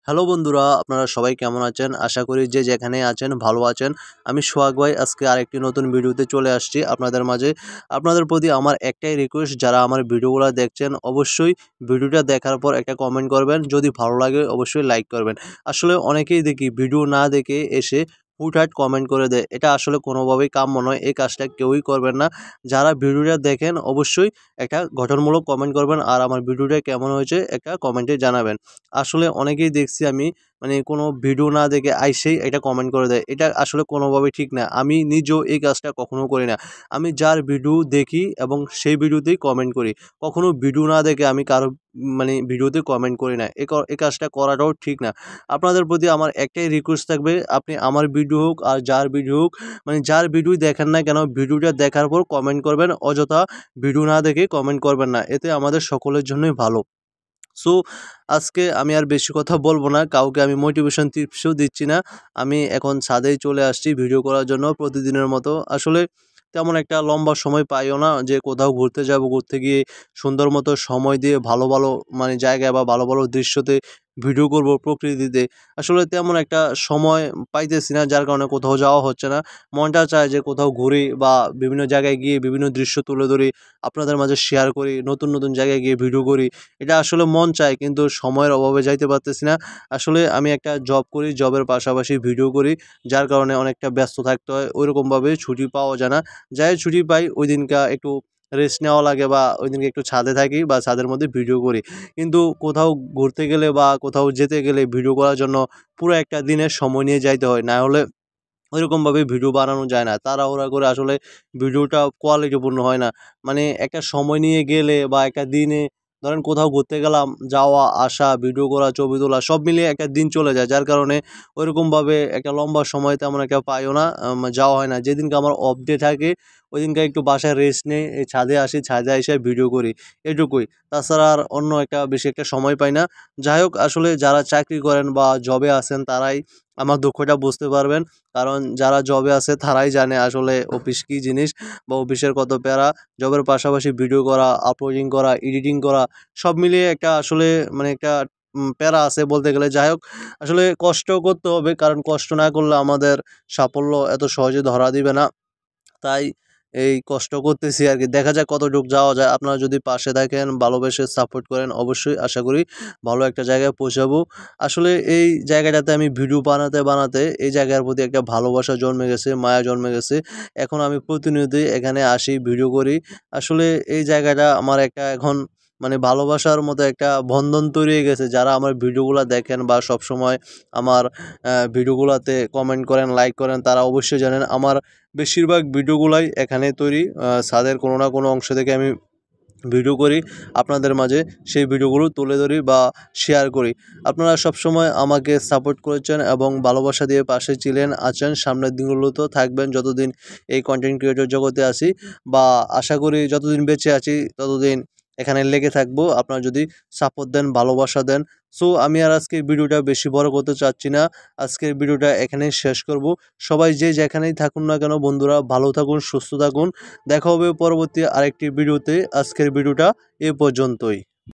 Hello বন্ধুরা, আপনারা সবাই কেমন আছেন? আশা করি যে যেখানে আছেন ভালো আছেন। আমি সোহাগ ভাই আজকে আরেকটি নতুন ভিডিওতে চলে আসছি আপনাদের মাঝে। আপনাদের প্রতি আমার একটাই রিকোয়েস্ট, যারা আমার ভিডিওগুলো দেখছেন অবশ্যই ভিডিওটা দেখার পর একটা কমেন্ট করবেন। যদি ভালো লাগে অবশ্যই লাইক করবেন। আসলে অনেকেই দেখি ভিডিও না দেখে এসে হুটহাট কমেন্ট করে দেয়। এটা আসলে কোনোভাবেই কাম্য নয়। এই কাজটা কেউই করবেন না। যারা ভিডিওটা দেখেন অবশ্যই একটা গঠনমূলক কমেন্ট করবেন আর আমার ভিডিওটা কেমন হয়েছে একটা কমেন্টে জানাবেন। আসলে অনেকেই দেখছি আমি মানে কোনো ভিডিও না দেখে আইসেই এটা কমেন্ট করে দেয়। এটা আসলে কোনোভাবেই ঠিক না। আমি নিজেও এই কাজটা কখনো করি না। আমি যার ভিডিও দেখি এবং সেই ভিডিওতেই কমেন্ট করি। কখনো ভিডিও না দেখে আমি কারো মানে ভিডিওতে কমেন্ট করি না। এই কাজটা করাটাও ঠিক না। আপনাদের প্রতি আমার একটাই রিকোয়েস্ট থাকবে, আপনি আমার ভিডিও হোক আর যার ভিডিও হোক, মানে যার ভিডিওই দেখেন না কেন ভিডিওটা দেখার পর কমেন্ট করবেন। অযথা ভিডিও না দেখে কমেন্ট করবেন না। এতে আমাদের সকলের জন্যই ভালো। সো আজকে আমি আর বেশি কথা বলবো না। কাউকে আমি মোটিভেশন টিপসও দিচ্ছি না। আমি এখন ছাদেই চলে আসছি ভিডিও করার জন্য প্রতিদিনের মতো। আসলে তেমন একটা লম্বা সময় পাইও না যে কোথাও ঘুরতে যাবো। ঘুরতে গিয়ে সুন্দর মতো সময় দিয়ে ভালো, ভালো মানে জায়গায় বা ভালো, ভালো দৃশ্যতে ভিডিও করব প্রকৃতিতে। আসলে তেমন একটা সময় পাইতেছি না, যার কারণে কোথাও যাওয়া হচ্ছে না। মনটা চায় যে কোথাও ঘুরি বা বিভিন্ন জায়গায় গিয়ে বিভিন্ন দৃশ্য তুলে ধরি, আপনাদের মাঝে শেয়ার করি, নতুন, নতুন জায়গায় গিয়ে ভিডিও করি। এটা আসলে মন চায় কিন্তু সময়ের অভাবে যাইতে পারতেছি না। আসলে আমি একটা জব করি, জবের পাশাপাশি ভিডিও করি। যার কারণে অনেকটা ব্যস্ত থাকতে হয়। ওইরকমভাবে ছুটি পাওয়া যায় না। যাই ছুটি পাই ওইদিনকা একটু রেস্ট নেওয়া লাগে বা ওইদিনকে একটু ছাদে থাকি বা ছাদের মধ্যে ভিডিও করি। কিন্তু কোথাও ঘুরতে গেলে বা কোথাও যেতে গেলে ভিডিও করার জন্য পুরো একটা দিনের সময় নিয়ে যাইতে হয়। না হলে ওইরকমভাবে ভিডিও বানানো যায় না। তাড়াহুড়া করে আসলে ভিডিওটা কোয়ালিটিপূর্ণ হয় না। মানে একটা সময় নিয়ে গেলে বা একটা দিনে ধরেন কোথাও ঘুরতে গেলাম, যাওয়া, আসা, ভিডিও করা, ছবি তোলা সব মিলিয়ে একটা দিন চলে যায়। যার কারণে ওইরকমভাবে একটা লম্বা সময় তেমন একটা পাইও না, যাওয়া হয় না। যেদিনকে আমার অফ ডে থাকে ওইদিনকে একটু বাসায় রেস্ট নেই, এই ছাদে আসি, ছাদে এসে ভিডিও করি, এটুকুই। তাছাড়া আর অন্য একটা বেশি একটা সময় পাই না। যাই হোক, আসলে যারা চাকরি করেন বা জবে আছেন তারাই আমার দুঃখটা বুঝতে পারবেন। কারণ যারা জবে আছে তারাই জানে আসলে অফিস কী জিনিস বা অফিসের কত প্যারা। জবের পাশাপাশি ভিডিও করা, আপলোডিং করা, এডিটিং করা সব মিলিয়ে একটা আসলে মানে একটা প্যারা আছে বলতে গেলে। যাই হোক, আসলে কষ্টও করতে হবে, কারণ কষ্ট না করলে আমাদের সাফল্য এত সহজে ধরা দিবে না। তাই এই কষ্ট করতেছি আরকি। দেখা যাক কতটুক যাওয়া যায়। আপনারা যদি পাশে থাকেন, ভালোবেসে সাপোর্ট করেন, অবশ্যই আশা করি ভালো একটা জায়গায় পৌঁছাবো। আসলে এই জায়গাটাতে আমি ভিডিও বানাতে, বানাতে এই জায়গার প্রতি একটা ভালোবাসা জন্মে গেছে, মায়া জন্মে গেছে। এখন আমি প্রতিনিয়তই এখানে আসি, ভিডিও করি। আসলে এই জায়গাটা আমার একটা এখন মানে ভালোবাসার মতো একটা বন্ধন তৈরি হয়ে গেছে। যারা আমার ভিডিওগুলা দেখেন বা সবসময় আমার ভিডিওগুলাতে কমেন্ট করেন, লাইক করেন, তারা অবশ্যই জানেন আমার বেশিরভাগ ভিডিওগুলাই এখানে তৈরি। ছাদের কোনো না কোনো অংশ থেকে আমি ভিডিও করি আপনাদের মাঝে, সেই ভিডিওগুলো তুলে ধরি বা শেয়ার করি। আপনারা সবসময় আমাকে সাপোর্ট করেছেন এবং ভালোবাসা দিয়ে পাশে ছিলেন, আছেন, সামনের দিনগুলোতেও থাকবেন যতদিন এই কন্টেন্ট ক্রিয়েটর জগতে আছি, বা আশা করি যতদিন বেঁচে আছি ততদিন এখানে লেগে থাকবো। আপনারা যদি সাপোর্ট দেন, ভালোবাসা দেন। সো আমি আর আজকের ভিডিওটা বেশি বড় করতে চাচ্ছি না। আজকের ভিডিওটা এখানেই শেষ করব। সবাই যে যেখানেই থাকুন না কেন বন্ধুরা, ভালো থাকুন, সুস্থ থাকুন। দেখা হবে পরবর্তী আরেকটি ভিডিওতে। আজকের ভিডিওটা এ পর্যন্তই।